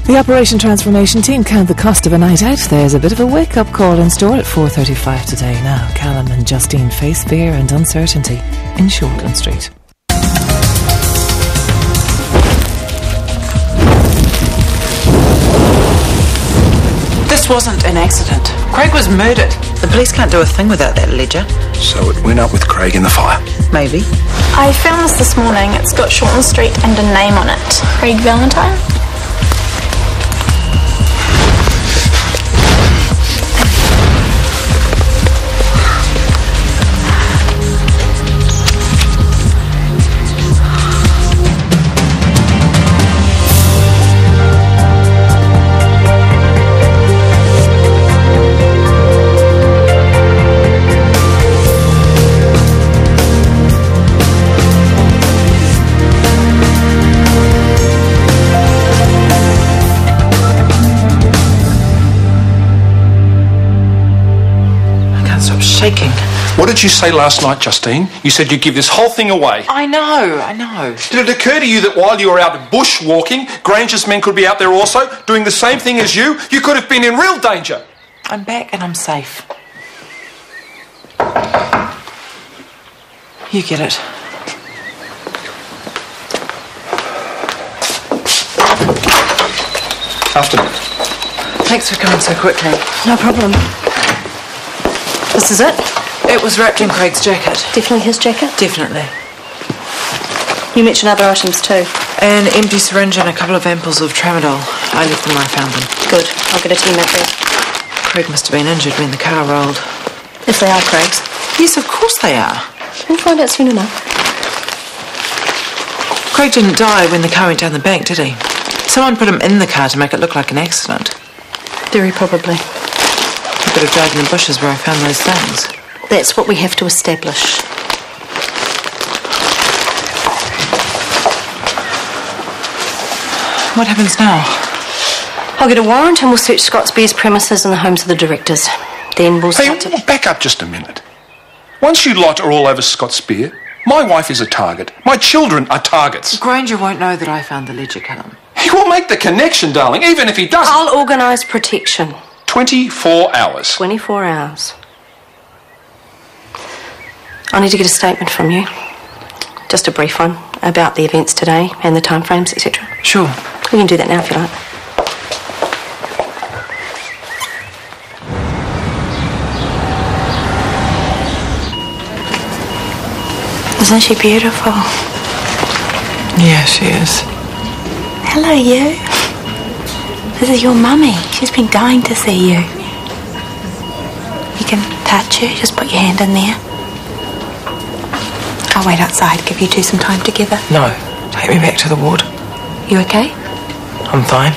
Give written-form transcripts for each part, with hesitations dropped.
The Operation Transformation team count the cost of a night out. There's a bit of a wake-up call in store at 4:35 today. Now, Callum and Justine face fear and uncertainty in Shortland Street. This wasn't an accident. Craig was murdered. The police can't do a thing without that ledger. So it went up with Craig in the fire? Maybe. I found this morning. It's got Shortland Street and a name on it. Craig Valentine. Shaking. What did you say last night, Justine? You said you'd give this whole thing away. I know. Did it occur to you that while you were out bushwalking, Granger's men could be out there also, doing the same thing as you? You could have been in real danger. I'm back and I'm safe. You get it. Afternoon. Thanks for coming so quickly. No problem. This is it? It was wrapped in Craig's jacket. Definitely his jacket? Definitely. You mentioned other items too. An empty syringe and a couple of ampoules of tramadol. I left them where I found them. Good. I'll get a team out there. Craig must have been injured when the car rolled. If they are Craig's. Yes, of course they are. We'll find out soon enough. Craig didn't die when the car went down the bank, did he? Someone put him in the car to make it look like an accident. Very probably. He could have died in the bushes where I found those things. That's what we have to establish. What happens now? I'll get a warrant and we'll search Scott's Beer's premises and the homes of the directors. Then we'll Hey, start to... back up just a minute. Once you lot are all over Scott's Beer, my wife is a target. My children are targets. Granger won't know that I found the ledger, Callum. He will make the connection, darling, even if he doesn't. I'll organise protection. 24 hours. 24 hours. I need to get a statement from you. Just a brief one about the events today and the timeframes, etc. Sure. We can do that now if you like. Isn't she beautiful? Yeah, she is. Hello, you. This is your mummy. She's been dying to see you. You can touch her. Just put your hand in there. I'll wait outside. Give you two some time together. No. Take me back to the ward. You okay? I'm fine.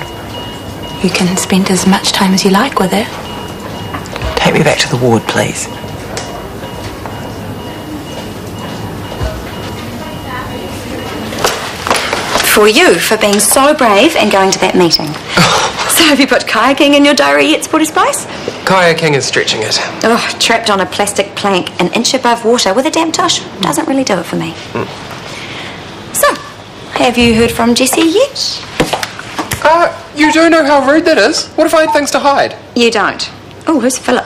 You can spend as much time as you like with her. Take me back to the ward, please. For you, for being so brave and going to that meeting. So have you put kayaking in your diary yet, Sporty Spice? Kayaking is stretching it. Oh, trapped on a plastic plank an inch above water with a damp tush doesn't really do it for me. So, have you heard from Jessie yet? You do know how rude that is. What if I had things to hide? You don't. Oh, who's Philip?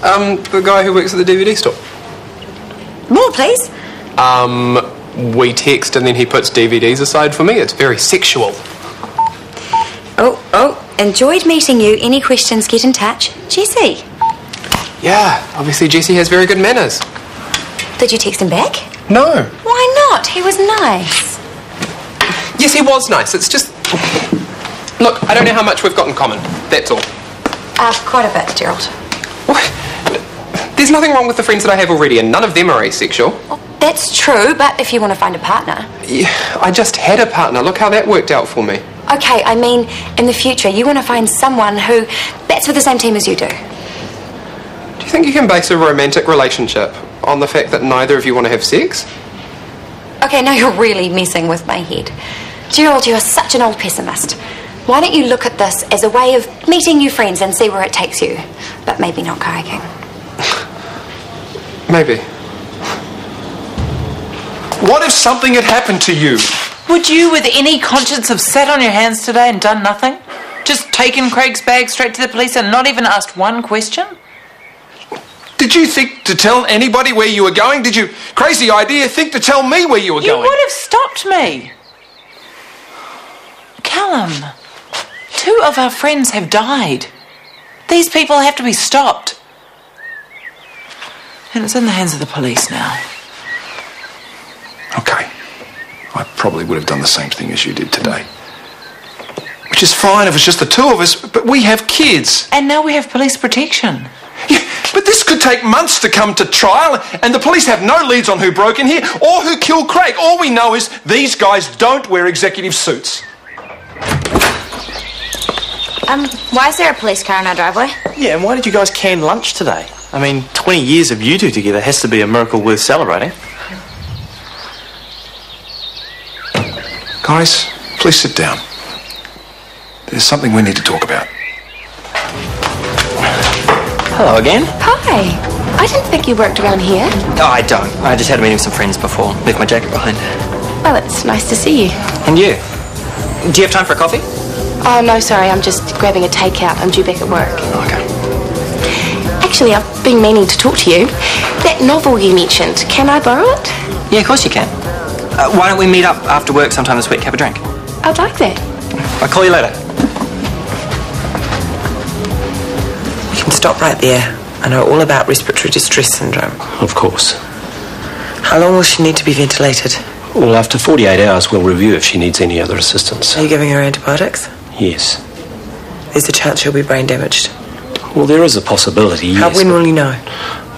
The guy who works at the DVD store. More, please. We text and then he puts DVDs aside for me. It's very sexual. Oh, enjoyed meeting you. Any questions, get in touch. Jessie. Yeah, obviously Jessie has very good manners. Did you text him back? No. Why not? He was nice. Yes, he was nice. It's just... Look, I don't know how much we've got in common. That's all. Quite a bit, Gerald. What? There's nothing wrong with the friends that I have already, and none of them are asexual. Well, that's true, but if you want to find a partner... Yeah, I just had a partner. Look how that worked out for me. Okay, I mean, in the future, you want to find someone who bats with the same team as you do. Do you think you can base a romantic relationship on the fact that neither of you want to have sex? Okay, now you're really messing with my head. Gerald, you're such an old pessimist. Why don't you look at this as a way of meeting new friends and see where it takes you? But maybe not kayaking. Maybe. What if something had happened to you? Would you, with any conscience, have sat on your hands today and done nothing? Just taken Craig's bag straight to the police and not even asked one question? Did you think to tell anybody where you were going? Did you, crazy idea, think to tell me where you were going? You would have stopped me. Callum, 2 of our friends have died. These people have to be stopped. And it's in the hands of the police now. Okay. I probably would have done the same thing as you did today. Which is fine if it's just the 2 of us, but we have kids. And now we have police protection. Yeah, but this could take months to come to trial, and the police have no leads on who broke in here or who killed Craig. All we know is these guys don't wear executive suits. Why is there a police car in our driveway? Yeah, and why did you guys can lunch today? I mean, 20 years of you two together has to be a miracle worth celebrating. Guys, please sit down. There's something we need to talk about. Hello again. Hi. I didn't think you worked around here. Oh, I don't. I just had a meeting with some friends before. Left my jacket behind. Well, it's nice to see you. And you? Do you have time for a coffee? Oh, no, sorry. I'm just grabbing a takeout. I'm due back at work. Oh, okay. Actually, I've been meaning to talk to you. That novel you mentioned, can I borrow it? Yeah, of course you can. Why don't we meet up after work sometime this week, have a drink? I'd like that. I'll call you later. You can stop right there. I know all about respiratory distress syndrome. Of course. How long will she need to be ventilated? Well, after 48 hours, we'll review if she needs any other assistance. Are you giving her antibiotics? Yes. There's a chance she'll be brain damaged. Well, there is a possibility, yes. When will you know?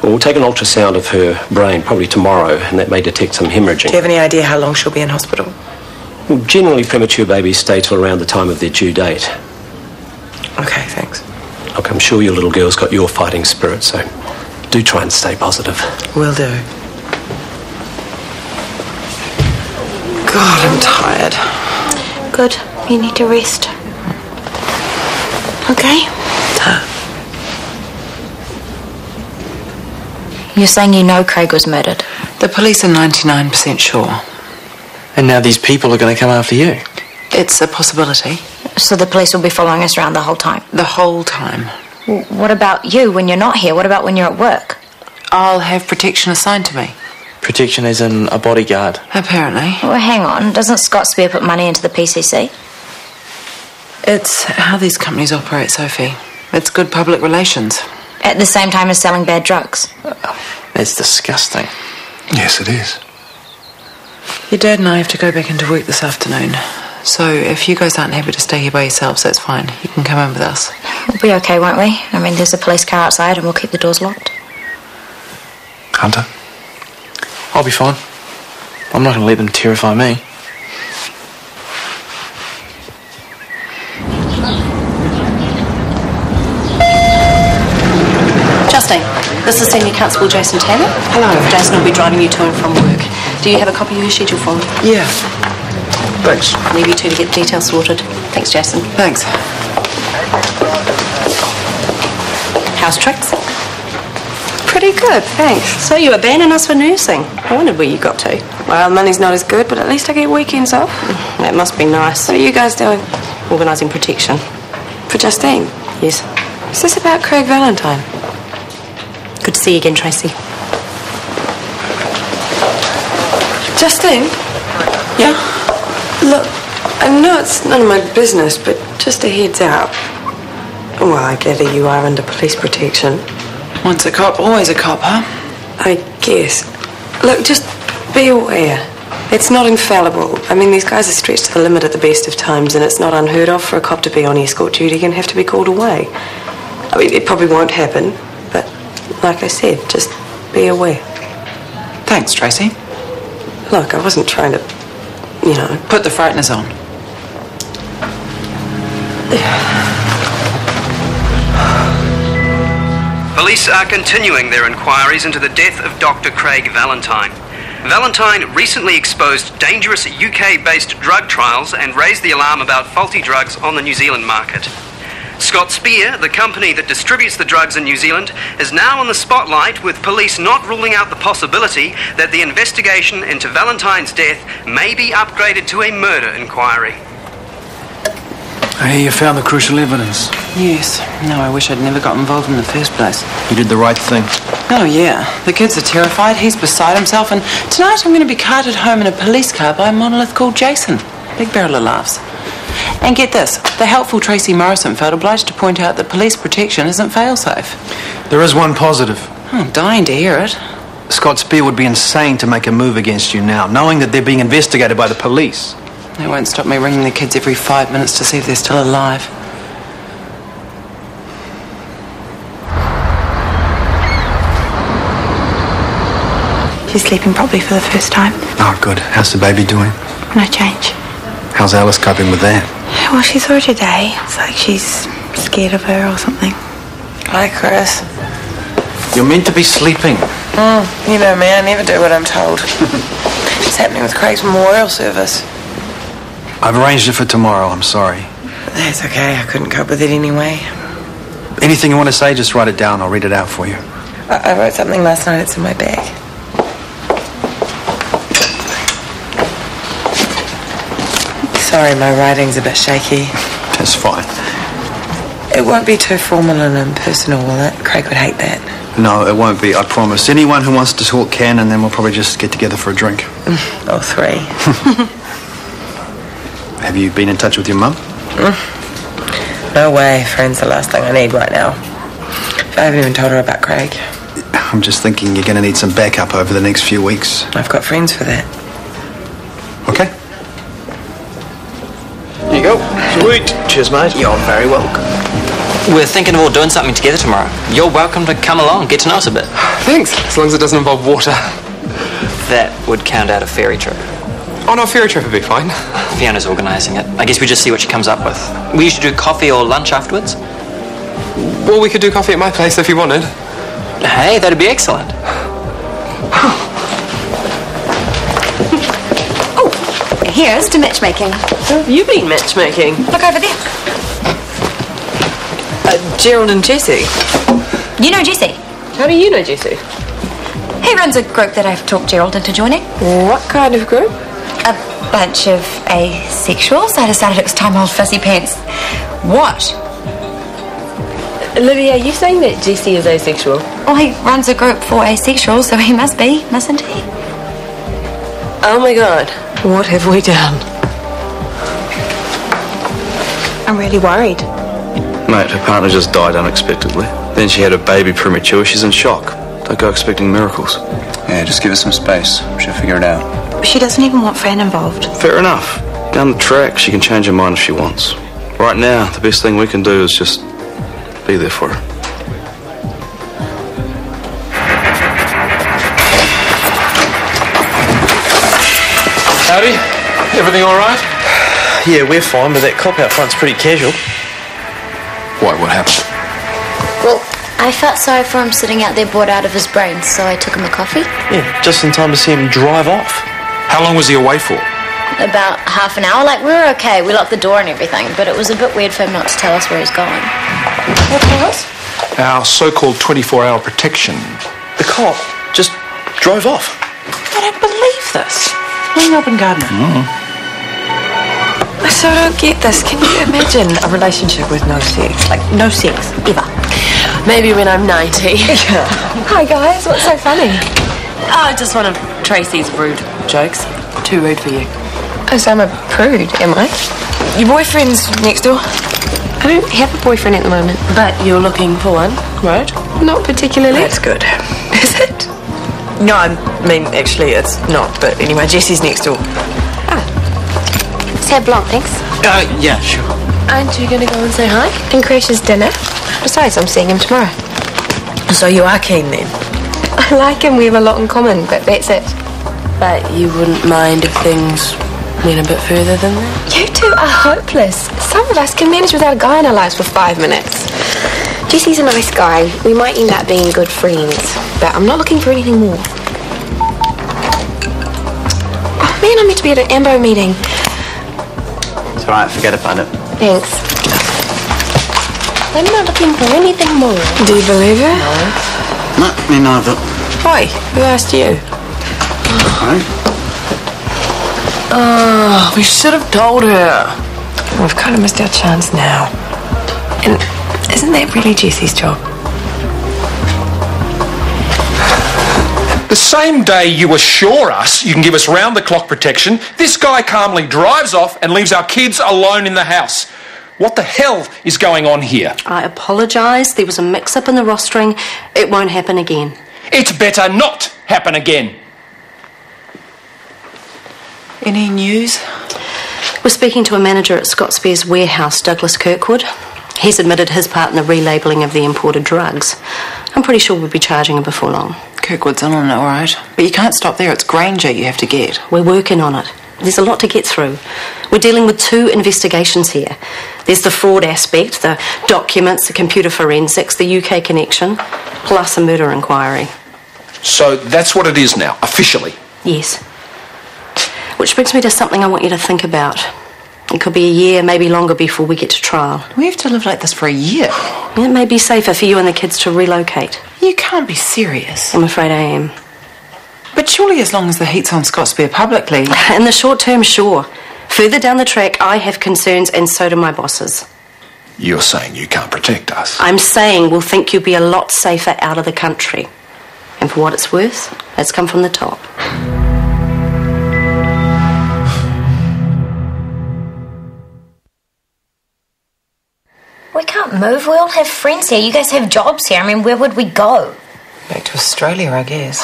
Well, we'll take an ultrasound of her brain probably tomorrow, and that may detect some hemorrhaging. Do you have any idea how long she'll be in hospital? Well, generally, premature babies stay till around the time of their due date. Okay, thanks. Look, I'm sure your little girl's got your fighting spirit, so do try and stay positive. Will do. God, I'm tired. Good. You need to rest. Okay? You're saying you know Craig was murdered? The police are 99% sure. And now these people are going to come after you. It's a possibility. So the police will be following us around the whole time? The whole time. Well, what about you when you're not here? What about when you're at work? I'll have protection assigned to me. Protection as in a bodyguard. Apparently. Well, hang on. Doesn't Scott Spear put money into the PCC? It's how these companies operate, Sophie. It's good public relations. At the same time as selling bad drugs? That's disgusting. Yes, it is. Your dad and I have to go back into work this afternoon. So if you guys aren't happy to stay here by yourselves, that's fine. You can come in with us. We'll be okay, won't we? I mean, there's a police car outside and we'll keep the doors locked. Hunter? I'll be fine. I'm not going to let them terrify me. Justine, this is Senior Constable Jason Taylor. Hello. Jason will be driving you to and from work. Do you have a copy of your schedule for me? Yeah. Thanks. Leave you two to get the details sorted. Thanks, Jason. Thanks. How's tricks? Pretty good, thanks. So you abandoned us for nursing. I wondered where you got to. Well, money's not as good, but at least I get weekends off. That must be nice. What are you guys doing? Organising protection. For Justine? Yes. Is this about Craig Valentine? Good to see you again, Tracy. Justine? Yeah? Look, I know it's none of my business, but just a heads up. Well, I gather you are under police protection. Once a cop, always a cop, huh? I guess. Look, just be aware. It's not infallible. I mean, these guys are stretched to the limit at the best of times, and it's not unheard of for a cop to be on escort duty and have to be called away. I mean, it probably won't happen, but like I said, just be aware. Thanks, Tracy. Look, I wasn't trying to, you know... Put the frighteners on. Police are continuing their inquiries into the death of Dr. Craig Valentine. Valentine recently exposed dangerous UK-based drug trials and raised the alarm about faulty drugs on the New Zealand market. Scott Spear, the company that distributes the drugs in New Zealand, is now on the spotlight, with police not ruling out the possibility that the investigation into Valentine's death may be upgraded to a murder inquiry. I hear you found the crucial evidence. Yes. No, I wish I'd never got involved in the first place. You did the right thing. Oh, yeah. The kids are terrified. He's beside himself. And tonight I'm going to be carted home in a police car by a monolith called Jason. Big barrel of laughs. And get this. The helpful Tracy Morrison felt obliged to point out that police protection isn't fail-safe. There is one positive. Oh, I'm dying to hear it. Scott Spear would be insane to make a move against you now, knowing that they're being investigated by the police. They won't stop me ringing the kids every 5 minutes to see if they're still alive. She's sleeping properly for the first time. Oh, good. How's the baby doing? No change. How's Alice coping with that? Well, she saw her today. It's like she's scared of her or something. Hi, Chris. You're meant to be sleeping. You know me, I never do what I'm told. What's happening with Craig's memorial service? I've arranged it for tomorrow. I'm sorry. That's okay. I couldn't cope with it anyway. Anything you want to say, just write it down. I'll read it out for you. I wrote something last night. It's in my bag. Sorry, my writing's a bit shaky. That's fine. It won't be too formal and impersonal, will it? Craig would hate that. No, it won't be, I promise. Anyone who wants to talk can, and then we'll probably just get together for a drink. Or 3. Have you been in touch with your mum? No way. Friend's the last thing I need right now. I haven't even told her about Craig. I'm just thinking you're going to need some backup over the next few weeks. I've got friends for that. Okay. Here you go. Sweet. Cheers, mate. You're very welcome. We're thinking of all doing something together tomorrow. You're welcome to come along, get to know us a bit. Thanks, as long as it doesn't involve water. That would count out a ferry trip. Oh, no, a ferry trip would be fine. Fiona's organising it. I guess we just see what she comes up with. We usually do coffee or lunch afterwards. Well, we could do coffee at my place if you wanted. Hey, that'd be excellent. Here's to matchmaking. You been matchmaking? Look over there. Gerald and Jessie. You know Jesse? How do you know Jessie? He runs a group that I've talked Gerald into joining. What kind of group? A bunch of asexuals. I decided it was time old fussy pants. What? Lydia, are you saying that Jessie is asexual? Well, he runs a group for asexuals, so he must be, mustn't he? Oh my God. What have we done? I'm really worried. Mate, her partner just died unexpectedly. Then she had a baby premature. She's in shock. Don't go expecting miracles. Yeah, just give us some space. She'll figure it out. She doesn't even want Fran involved. Fair enough. Down the track, she can change her mind if she wants. Right now, the best thing we can do is just be there for her. Howdy. Everything all right? Yeah, we're fine, but that cop out front's pretty casual. Why, what happened? Well, I felt sorry for him sitting out there bored out of his brains, so I took him a coffee. Yeah, just in time to see him drive off. How long was he away for? About half an hour. Like, we were okay. We locked the door and everything, but it was a bit weird for him not to tell us where he's going. What was? Our so-called 24-hour protection. The cop just drove off. I don't believe this. Ring up and Gardner. I so don't get this. Can you imagine a relationship with no sex? Like, no sex, ever. Maybe when I'm 90. Hi, guys. What's so funny? Oh, just one of Tracy's rude jokes. Too rude for you. Oh, so I'm a prude, am I? Your boyfriend's next door? I don't have a boyfriend at the moment. But you're looking for one, right? Not particularly. That's good. Is it? No, I mean, actually, it's not. But anyway, Jessie's next door. Say blanc, thanks. Yeah, sure. Aren't you going to go and say hi? And Crash's dinner. Besides, I'm seeing him tomorrow. So you are keen then? I like him, we have a lot in common, but that's it. But you wouldn't mind if things went a bit further than that? You two are hopeless. Some of us can manage without a guy in our lives for 5 minutes. Jesse's a nice guy. We might end up being good friends, but I'm not looking for anything more. Oh man, I'm meant to be at an AMBO meeting. It's alright, forget about it. Thanks. I'm not looking for anything more. Do you believe her? No, me neither. Why? Who asked you? Right? Oh, we should have told her. We've kind of missed our chance now. And isn't that really Jesse's job? The same day you assure us you can give us round-the-clock protection, this guy calmly drives off and leaves our kids alone in the house. What the hell is going on here? I apologise. There was a mix-up in the rostering. It won't happen again. It's better not happen again. Any news? We're speaking to a manager at Scottsbere's warehouse, Douglas Kirkwood. He's admitted his part in the relabelling of the imported drugs. I'm pretty sure we'll be charging him before long. Kirkwood's in on it, all right. But you can't stop there. It's Granger you have to get. We're working on it. There's a lot to get through. We're dealing with 2 investigations here. There's the fraud aspect, the documents, the computer forensics, the UK connection, plus a murder inquiry. So that's what it is now, officially? Yes. Which brings me to something I want you to think about. It could be a year, maybe longer, before we get to trial. We have to live like this for a year. It may be safer for you and the kids to relocate. You can't be serious. I'm afraid I am. But surely as long as the heat's on Scottsbere publicly... In the short term, sure. Further down the track, I have concerns, and so do my bosses. You're saying you can't protect us? I'm saying we'll think you'll be a lot safer out of the country. And for what it's worth, that's come from the top. We can't move. We all have friends here. You guys have jobs here. I mean, where would we go? Back to Australia, I guess.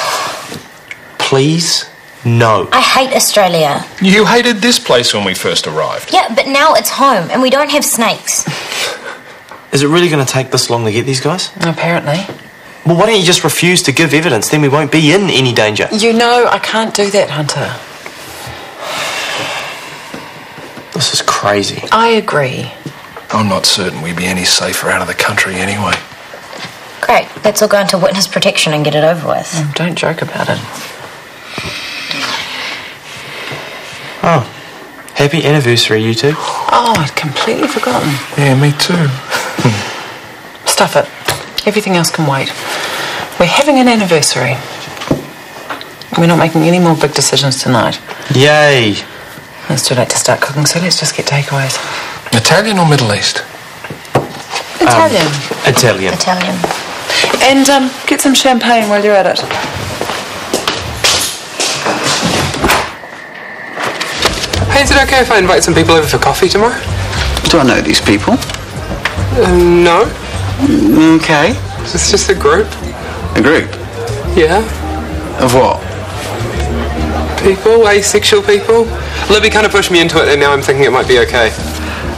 Please, no. I hate Australia. You hated this place when we first arrived. Yeah, but now it's home, and we don't have snakes. Is it really going to take this long to get these guys? Apparently. Well, why don't you just refuse to give evidence? Then we won't be in any danger. You know I can't do that, Hunter. This is crazy. I agree. I'm not certain we'd be any safer out of the country anyway. Great. Let's all go into witness protection and get it over with. Don't joke about it. Oh, happy anniversary, you two. Oh, I'd completely forgotten. Yeah, me too. Stuff it. Everything else can wait. We're having an anniversary. We're not making any more big decisions tonight. Yay. It's too late to start cooking, so let's just get takeaways. Italian or Middle East? Italian. Italian. And get some champagne while you're at it. Hey, is it okay if I invite some people over for coffee tomorrow? Do I know these people? No. Okay. It's just a group. A group? Yeah. Of what? People, asexual people. Libby kind of pushed me into it, and now I'm thinking it might be okay.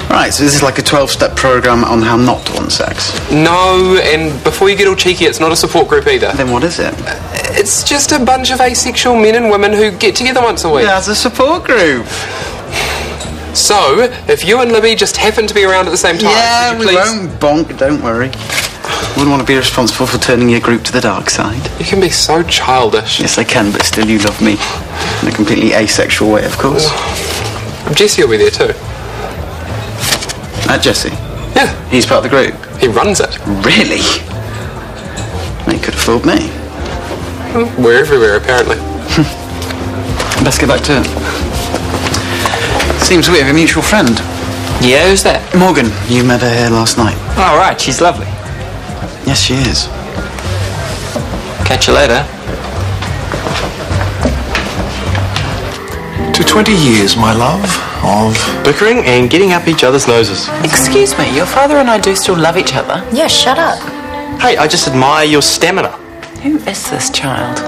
Right, so this is like a 12-step program on how not to want sex. No, and before you get all cheeky, it's not a support group either. Then what is it? It's just a bunch of asexual men and women who get together once a week. Yeah, it's a support group. So, if you and Libby just happen to be around at the same time, yeah, would you we please... won't bonk, don't worry. Wouldn't want to be responsible for turning your group to the dark side. You can be so childish. Yes, I can, but still you love me. In a completely asexual way, of course. Jesse will be there too. Jesse? Yeah. He's part of the group? He runs it. Really? He could have fooled me. We're everywhere, apparently. Let's get back to it. Seems we have a mutual friend. Yeah, who's that? Morgan. You met her here last night. Oh, right, she's lovely. Yes, she is. Catch you later. To 20 years, my love, of... bickering and getting up each other's noses. Excuse me, your father and I do still love each other. Yeah, shut up. Hey, I just admire your stamina. Who is this child?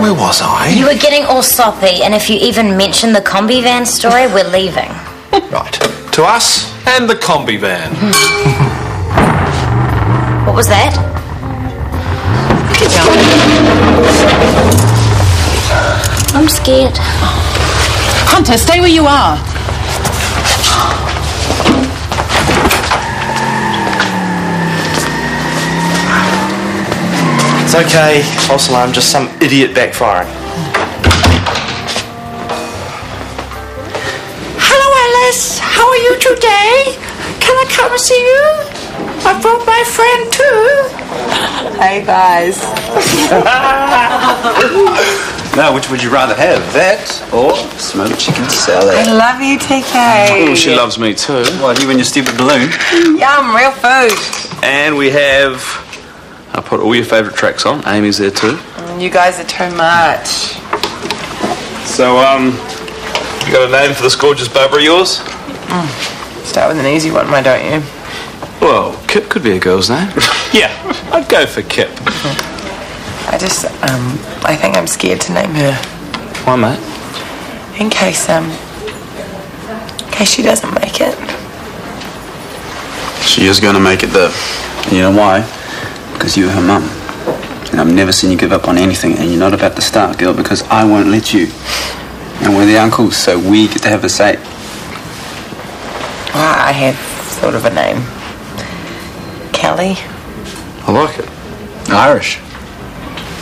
Where was I? You were getting all soppy, and if you even mention the combi van story, we're leaving. Right. To us and the combi van. What was that? Get down. I'm scared. Hunter, stay where you are. It's okay, false alarm, just some idiot backfiring. Hello, Alice. How are you today? Can I come and see you? I brought my friend too. Hey guys. Now, which would you rather have, that or smoked chicken salad? I love you, TK. Oh, she loves me too. What, you and your stupid balloon? Yum, real food. And we have... I put all your favourite tracks on. Amy's there too. You guys are too much. So, you got a name for this gorgeous bubba of yours? Start with an easy one, why don't you? Well, Kip could be a girl's name. Yeah, I'd go for Kip. I think I'm scared to name her. Why, mate? In case she doesn't make it. She is going to make it, though. And you know why? Because you're her mum. And I've never seen you give up on anything, and you're not about to start, girl, because I won't let you. And we're the uncles, so we get to have a say. Well, I have thought of a name. Kelly. I like it. Irish.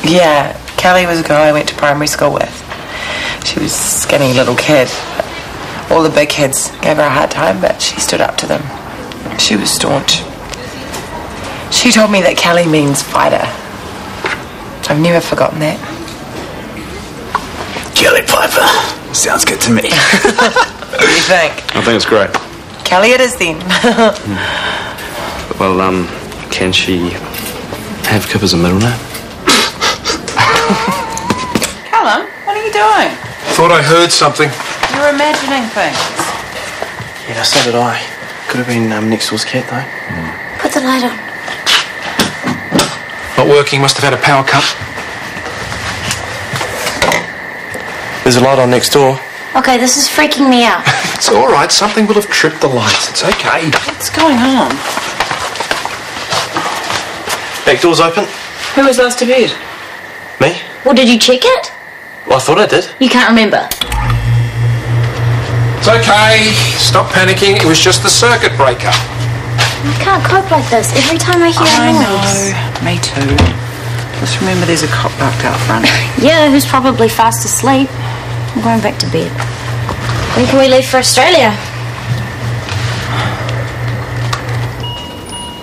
Yeah, Kelly was a girl I went to primary school with. She was a skinny little kid. All the big kids gave her a hard time, but she stood up to them. She was staunch. She told me that Kelly means fighter. I've never forgotten that. Kelly Piper. Sounds good to me. What do you think? I think it's great. Kelly it is then. Well, can she have Kip as a middle name? Callum, what are you doing? Thought I heard something. You're imagining things. Yeah, so did I. Could have been next door's cat, though. Put the light on. Not working, must have had a power cut. There's a light on next door. Okay, this is freaking me out. It's all right, something will have tripped the lights. It's okay. What's going on? Back door's open. Who was last to bed? Me? Well, did you check it? Well, I thought I did. You can't remember. It's okay. Stop panicking. It was just the circuit breaker. I can't cope like this. Every time I hear a noise. Me too. Just remember there's a cop parked out front. Yeah, who's probably fast asleep. I'm going back to bed. When can we leave for Australia?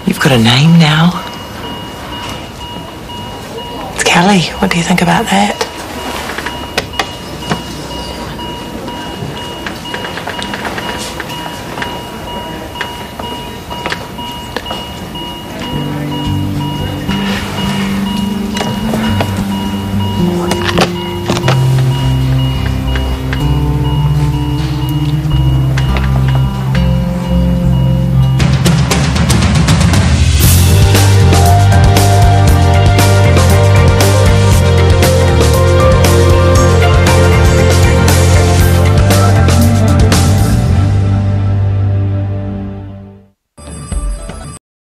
You've got a name now. It's Kelly. What do you think about that?